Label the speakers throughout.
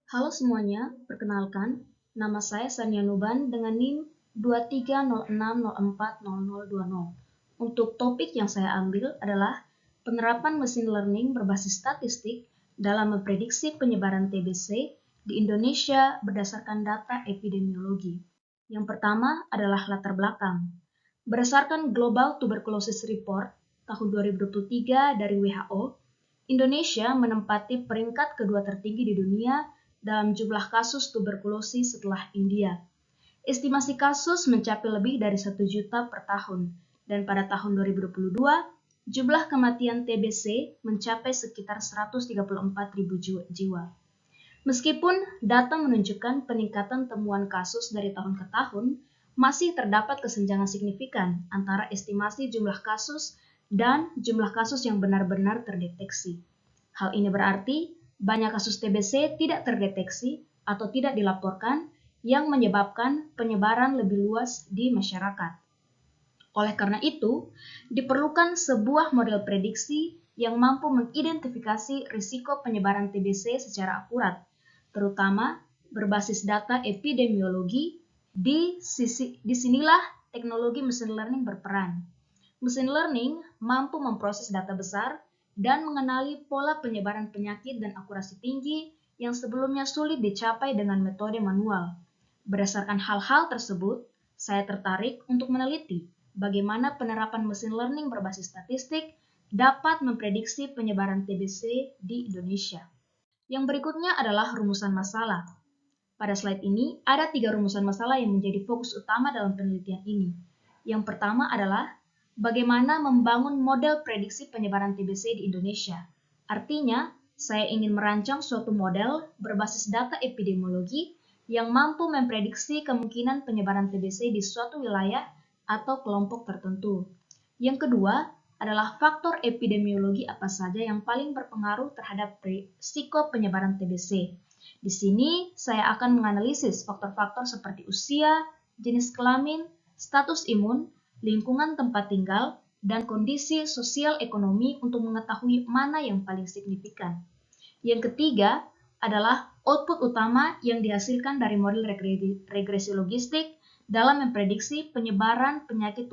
Speaker 1: Halo semuanya, perkenalkan, nama saya Sania Nuban dengan NIM 2306040020. Untuk topik yang saya ambil adalah penerapan machine learning berbasis statistik dalam memprediksi penyebaran TBC di Indonesia berdasarkan data epidemiologi. Yang pertama adalah latar belakang. Berdasarkan Global Tuberculosis Report tahun 2023 dari WHO, Indonesia menempati peringkat kedua tertinggi di dunia dalam jumlah kasus tuberkulosis setelah India. Estimasi kasus mencapai lebih dari 1 juta per tahun, dan pada tahun 2022, jumlah kematian TBC mencapai sekitar 134.000 jiwa. Meskipun data menunjukkan peningkatan temuan kasus dari tahun ke tahun, masih terdapat kesenjangan signifikan antara estimasi jumlah kasus dan jumlah kasus yang benar-benar terdeteksi. Hal ini berarti banyak kasus TBC tidak terdeteksi atau tidak dilaporkan yang menyebabkan penyebaran lebih luas di masyarakat. Oleh karena itu, diperlukan sebuah model prediksi yang mampu mengidentifikasi risiko penyebaran TBC secara akurat, terutama berbasis data epidemiologi. Disinilah teknologi machine learning berperan. Machine learning mampu memproses data besar dan mengenali pola penyebaran penyakit dan akurasi tinggi yang sebelumnya sulit dicapai dengan metode manual. Berdasarkan hal-hal tersebut, saya tertarik untuk meneliti bagaimana penerapan machine learning berbasis statistik dapat memprediksi penyebaran TBC di Indonesia. Yang berikutnya adalah rumusan masalah. Pada slide ini, ada 3 rumusan masalah yang menjadi fokus utama dalam penelitian ini. Yang pertama adalah bagaimana membangun model prediksi penyebaran TBC di Indonesia. Artinya, saya ingin merancang suatu model berbasis data epidemiologi yang mampu memprediksi kemungkinan penyebaran TBC di suatu wilayah atau kelompok tertentu. Yang kedua adalah faktor epidemiologi apa saja yang paling berpengaruh terhadap risiko penyebaran TBC. Di sini, saya akan menganalisis faktor-faktor seperti usia, jenis kelamin, status imun, lingkungan tempat tinggal, dan kondisi sosial ekonomi untuk mengetahui mana yang paling signifikan. Yang ketiga adalah output utama yang dihasilkan dari model regresi logistik dalam memprediksi penyebaran penyakit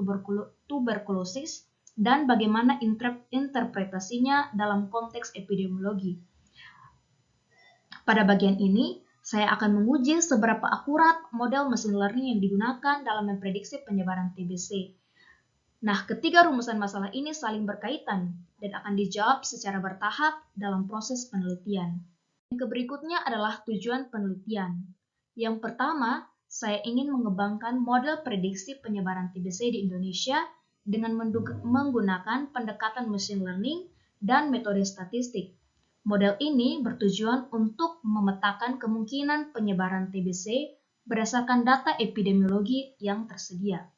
Speaker 1: tuberkulosis dan bagaimana interpretasinya dalam konteks epidemiologi. Pada bagian ini, saya akan menguji seberapa akurat model machine learning yang digunakan dalam memprediksi penyebaran TBC. Nah, ketiga rumusan masalah ini saling berkaitan dan akan dijawab secara bertahap dalam proses penelitian. Yang berikutnya adalah tujuan penelitian. Yang pertama, saya ingin mengembangkan model prediksi penyebaran TBC di Indonesia dengan menggunakan pendekatan machine learning dan metode statistik. Model ini bertujuan untuk memetakan kemungkinan penyebaran TBC berdasarkan data epidemiologi yang tersedia.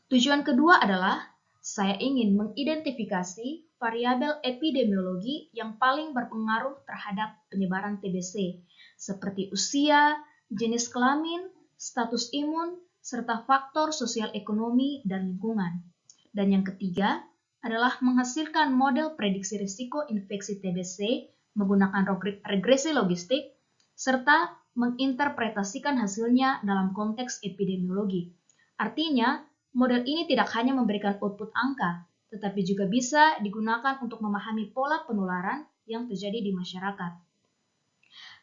Speaker 1: Tujuan kedua adalah saya ingin mengidentifikasi variabel epidemiologi yang paling berpengaruh terhadap penyebaran TBC, seperti usia, jenis kelamin, status imun, serta faktor sosial ekonomi dan lingkungan. Dan yang ketiga adalah menghasilkan model prediksi risiko infeksi TBC menggunakan regresi logistik, serta menginterpretasikan hasilnya dalam konteks epidemiologi. Artinya, model ini tidak hanya memberikan output angka, tetapi juga bisa digunakan untuk memahami pola penularan yang terjadi di masyarakat.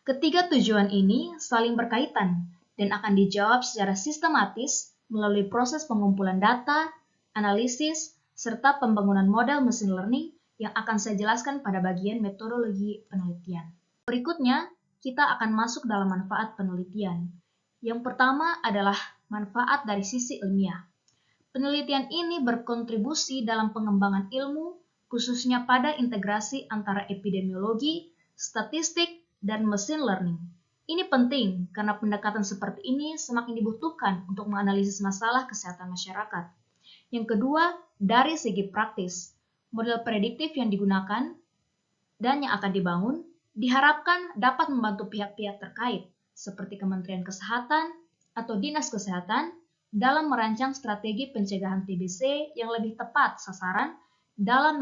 Speaker 1: Ketiga tujuan ini saling berkaitan dan akan dijawab secara sistematis melalui proses pengumpulan data, analisis, serta pembangunan model machine learning yang akan saya jelaskan pada bagian metodologi penelitian. Berikutnya, kita akan masuk dalam manfaat penelitian. Yang pertama adalah manfaat dari sisi ilmiah. Penelitian ini berkontribusi dalam pengembangan ilmu, khususnya pada integrasi antara epidemiologi, statistik, dan machine learning. Ini penting karena pendekatan seperti ini semakin dibutuhkan untuk menganalisis masalah kesehatan masyarakat. Yang kedua, dari segi praktis, model prediktif yang digunakan dan yang akan dibangun diharapkan dapat membantu pihak-pihak terkait, seperti Kementerian Kesehatan atau Dinas Kesehatan, dalam merancang strategi pencegahan TBC yang lebih tepat sasaran dalam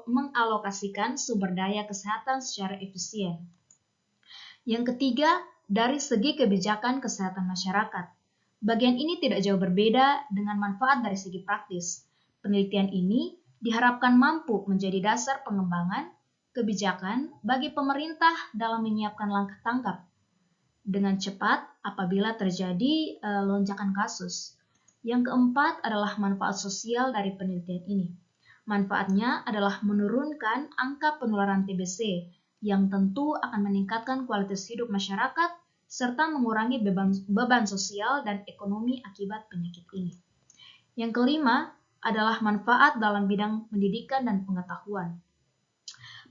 Speaker 1: mengalokasikan sumber daya kesehatan secara efisien. Yang ketiga, dari segi kebijakan kesehatan masyarakat. Bagian ini tidak jauh berbeda dengan manfaat dari segi praktis. Penelitian ini diharapkan mampu menjadi dasar pengembangan kebijakan bagi pemerintah dalam menyiapkan langkah tanggap dengan cepat apabila terjadi lonjakan kasus. Yang keempat adalah manfaat sosial dari penelitian ini. Manfaatnya adalah menurunkan angka penularan TBC yang tentu akan meningkatkan kualitas hidup masyarakat serta mengurangi beban sosial dan ekonomi akibat penyakit ini. Yang kelima adalah manfaat dalam bidang pendidikan dan pengetahuan.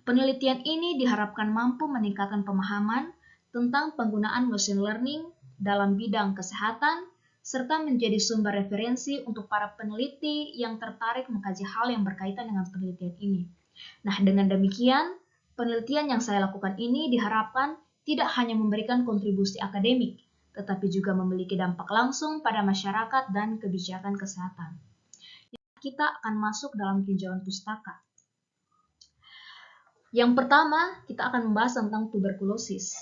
Speaker 1: Penelitian ini diharapkan mampu meningkatkan pemahaman tentang penggunaan machine learning dalam bidang kesehatan, serta menjadi sumber referensi untuk para peneliti yang tertarik mengkaji hal yang berkaitan dengan penelitian ini. Nah, dengan demikian, penelitian yang saya lakukan ini diharapkan tidak hanya memberikan kontribusi akademik, tetapi juga memiliki dampak langsung pada masyarakat dan kebijakan kesehatan. Kita akan masuk dalam tinjauan pustaka. Yang pertama, kita akan membahas tentang tuberkulosis.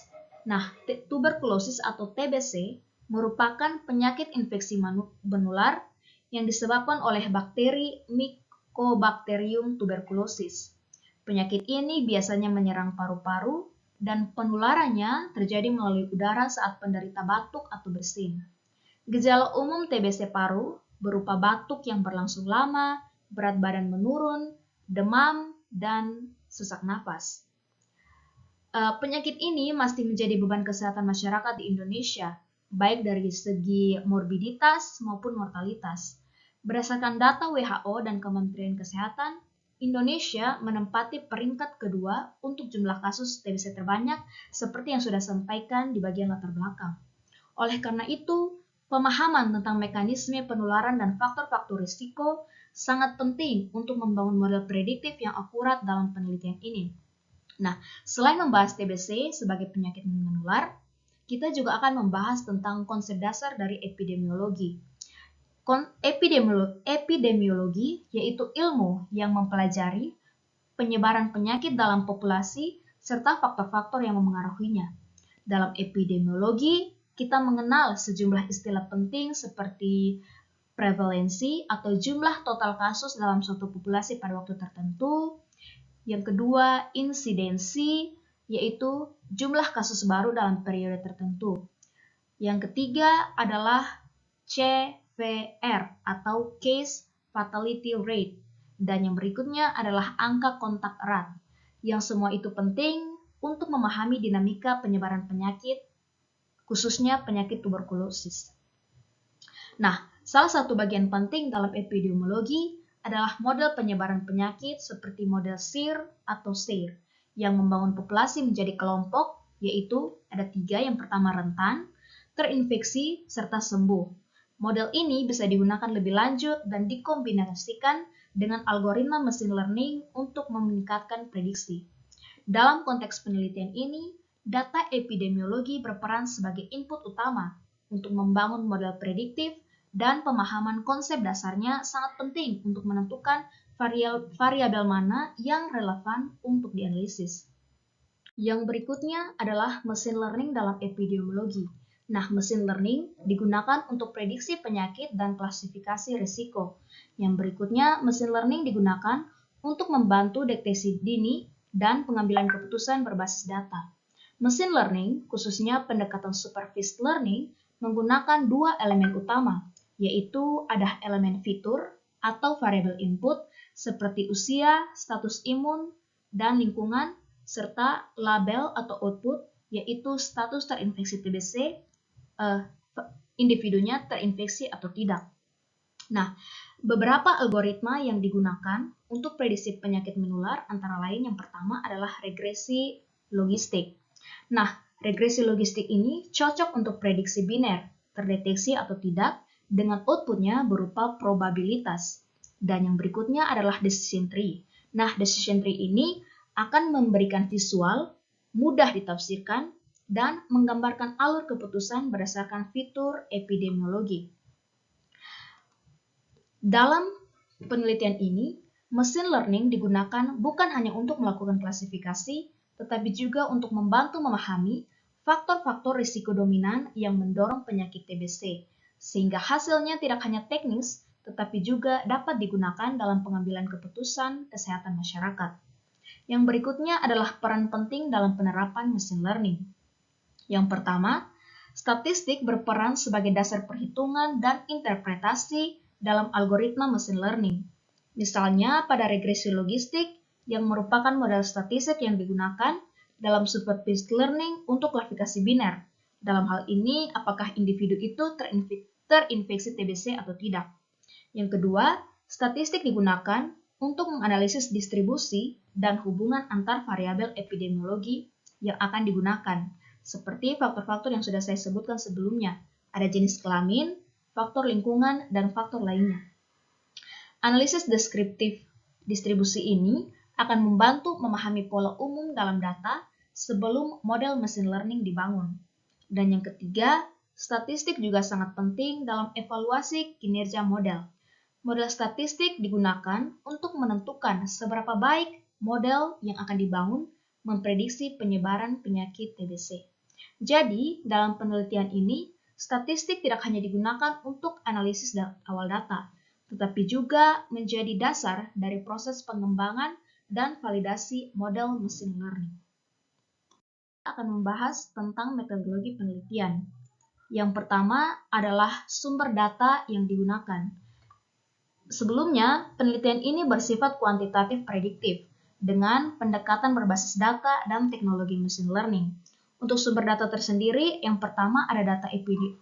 Speaker 1: Nah, tuberkulosis atau TBC merupakan penyakit infeksi menular yang disebabkan oleh bakteri Mycobacterium tuberculosis. Penyakit ini biasanya menyerang paru-paru dan penularannya terjadi melalui udara saat penderita batuk atau bersin. Gejala umum TBC paru berupa batuk yang berlangsung lama, berat badan menurun, demam, dan sesak napas. Penyakit ini masih menjadi beban kesehatan masyarakat di Indonesia, baik dari segi morbiditas maupun mortalitas. Berdasarkan data WHO dan Kementerian Kesehatan, Indonesia menempati peringkat kedua untuk jumlah kasus TBC terbanyak seperti yang sudah sampaikan di bagian latar belakang. Oleh karena itu, pemahaman tentang mekanisme penularan dan faktor-faktor risiko sangat penting untuk membangun model prediktif yang akurat dalam penelitian ini. Nah, selain membahas TBC sebagai penyakit menular, kita juga akan membahas tentang konsep dasar dari epidemiologi. Epidemiologi yaitu ilmu yang mempelajari penyebaran penyakit dalam populasi serta faktor-faktor yang memengaruhinya. Dalam epidemiologi, kita mengenal sejumlah istilah penting seperti prevalensi atau jumlah total kasus dalam suatu populasi pada waktu tertentu. Yang kedua, insidensi, yaitu jumlah kasus baru dalam periode tertentu. Yang ketiga adalah CVR atau Case Fatality Rate. Dan yang berikutnya adalah angka kontak erat. Yang semua itu penting untuk memahami dinamika penyebaran penyakit, khususnya penyakit tuberkulosis. Nah, salah satu bagian penting dalam epidemiologi adalah model penyebaran penyakit seperti model SEER atau SAIR yang membangun populasi menjadi kelompok, yaitu ada 3. Yang pertama rentan, terinfeksi, serta sembuh. Model ini bisa digunakan lebih lanjut dan dikombinasikan dengan algoritma machine learning untuk meningkatkan prediksi. Dalam konteks penelitian ini, data epidemiologi berperan sebagai input utama untuk membangun model prediktif dan pemahaman konsep dasarnya sangat penting untuk menentukan variabel mana yang relevan untuk dianalisis. Yang berikutnya adalah machine learning dalam epidemiologi. Nah, machine learning digunakan untuk prediksi penyakit dan klasifikasi risiko. Yang berikutnya, machine learning digunakan untuk membantu deteksi dini dan pengambilan keputusan berbasis data. Machine learning, khususnya pendekatan supervised learning, menggunakan 2 elemen utama, yaitu ada elemen fitur atau variabel input seperti usia, status imun, dan lingkungan, serta label atau output, yaitu status terinfeksi TBC, individunya terinfeksi atau tidak. Nah, beberapa algoritma yang digunakan untuk prediksi penyakit menular antara lain yang pertama adalah regresi logistik. Nah, regresi logistik ini cocok untuk prediksi biner, terdeteksi atau tidak, dengan outputnya berupa probabilitas. Dan yang berikutnya adalah decision tree. Nah, decision tree ini akan memberikan visual, mudah ditafsirkan, dan menggambarkan alur keputusan berdasarkan fitur epidemiologi. Dalam penelitian ini, machine learning digunakan bukan hanya untuk melakukan klasifikasi, tetapi juga untuk membantu memahami faktor-faktor risiko dominan yang mendorong penyakit TBC, sehingga hasilnya tidak hanya teknis, tetapi juga dapat digunakan dalam pengambilan keputusan kesehatan masyarakat. Yang berikutnya adalah peran penting dalam penerapan machine learning. Yang pertama, statistik berperan sebagai dasar perhitungan dan interpretasi dalam algoritma machine learning. Misalnya pada regresi logistik yang merupakan model statistik yang digunakan dalam supervised learning untuk klasifikasi biner. Dalam hal ini, apakah individu itu terinfeksi TBC atau tidak. Yang kedua, statistik digunakan untuk menganalisis distribusi dan hubungan antar variabel epidemiologi yang akan digunakan, seperti faktor-faktor yang sudah saya sebutkan sebelumnya. Ada jenis kelamin, faktor lingkungan, dan faktor lainnya. Analisis deskriptif distribusi ini akan membantu memahami pola umum dalam data sebelum model machine learning dibangun. Dan yang ketiga, statistik juga sangat penting dalam evaluasi kinerja model. Model statistik digunakan untuk menentukan seberapa baik model yang akan dibangun memprediksi penyebaran penyakit TBC. Jadi, dalam penelitian ini, statistik tidak hanya digunakan untuk analisis awal data, tetapi juga menjadi dasar dari proses pengembangan dan validasi model machine learning. Kita akan membahas tentang metodologi penelitian. Yang pertama adalah sumber data yang digunakan. Sebelumnya, penelitian ini bersifat kuantitatif prediktif dengan pendekatan berbasis data dan teknologi machine learning. Untuk sumber data tersendiri, yang pertama ada data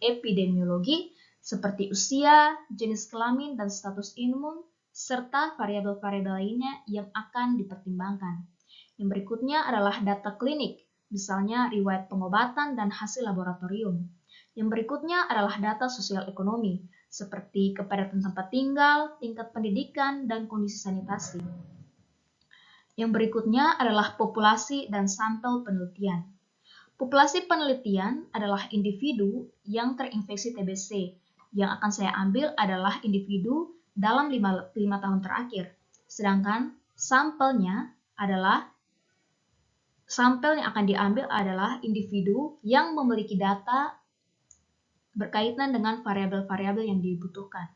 Speaker 1: epidemiologi seperti usia, jenis kelamin, dan status imun, serta variabel-variabel lainnya yang akan dipertimbangkan. Yang berikutnya adalah data klinik, misalnya riwayat pengobatan dan hasil laboratorium. Yang berikutnya adalah data sosial ekonomi, seperti kepadatan tempat tinggal, tingkat pendidikan, dan kondisi sanitasi. Yang berikutnya adalah populasi dan sampel penelitian. Populasi penelitian adalah individu yang terinfeksi TBC. Yang akan saya ambil adalah individu dalam 5 tahun terakhir. Sedangkan sampel yang akan diambil adalah individu yang memiliki data berkaitan dengan variabel-variabel yang dibutuhkan.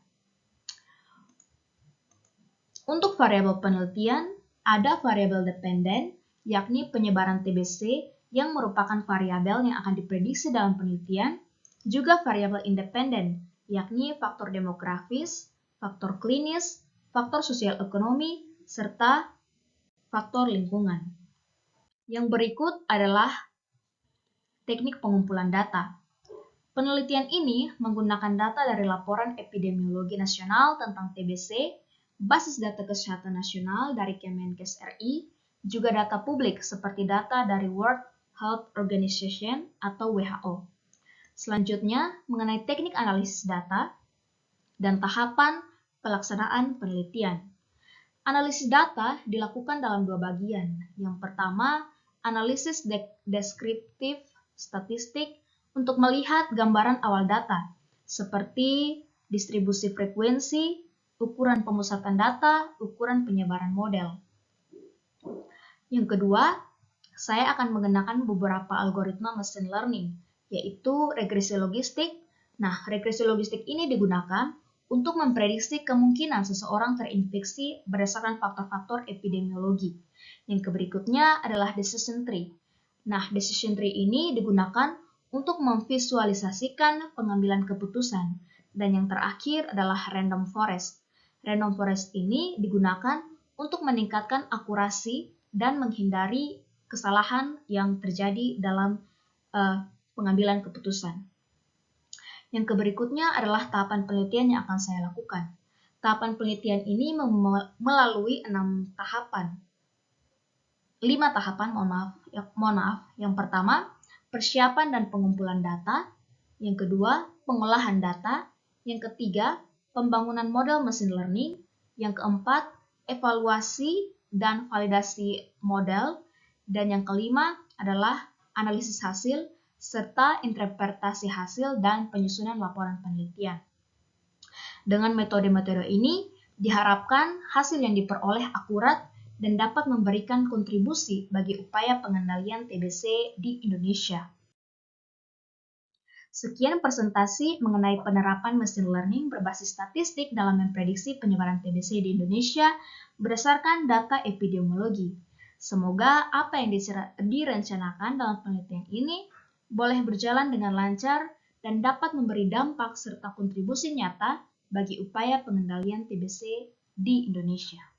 Speaker 1: Untuk variabel penelitian, ada variabel dependen, yakni penyebaran TBC yang merupakan variabel yang akan diprediksi dalam penelitian, juga variabel independen, yakni faktor demografis, faktor klinis, faktor sosial ekonomi, serta faktor lingkungan. Yang berikut adalah teknik pengumpulan data. Penelitian ini menggunakan data dari Laporan Epidemiologi Nasional tentang TBC, basis data kesehatan nasional dari Kemenkes RI, juga data publik seperti data dari World Health Organization atau WHO. Selanjutnya, mengenai teknik analisis data dan tahapan pelaksanaan penelitian. Analisis data dilakukan dalam 2 bagian. Yang pertama, analisis deskriptif statistik untuk melihat gambaran awal data, seperti distribusi frekuensi, ukuran pemusatan data, ukuran penyebaran model. Yang kedua, saya akan menggunakan beberapa algoritma machine learning, yaitu regresi logistik. Nah, regresi logistik ini digunakan untuk memprediksi kemungkinan seseorang terinfeksi berdasarkan faktor-faktor epidemiologi. Yang berikutnya adalah decision tree. Nah, decision tree ini digunakan untuk memvisualisasikan pengambilan keputusan. Dan yang terakhir adalah random forest. Random forest ini digunakan untuk meningkatkan akurasi dan menghindari kesalahan yang terjadi dalam pengambilan keputusan. Yang berikutnya adalah tahapan penelitian yang akan saya lakukan. Tahapan penelitian ini melalui 5 tahapan, mohon maaf. Yang pertama, persiapan dan pengumpulan data. Yang kedua, pengolahan data. Yang ketiga, pembangunan model machine learning. Yang keempat, evaluasi dan validasi model. Dan yang kelima adalah analisis hasil serta interpretasi hasil dan penyusunan laporan penelitian. Dengan metode-metode ini, diharapkan hasil yang diperoleh akurat dan dapat memberikan kontribusi bagi upaya pengendalian TBC di Indonesia. Sekian presentasi mengenai penerapan machine learning berbasis statistik dalam memprediksi penyebaran TBC di Indonesia berdasarkan data epidemiologi. Semoga apa yang direncanakan dalam penelitian ini boleh berjalan dengan lancar dan dapat memberi dampak serta kontribusi nyata bagi upaya pengendalian TBC di Indonesia.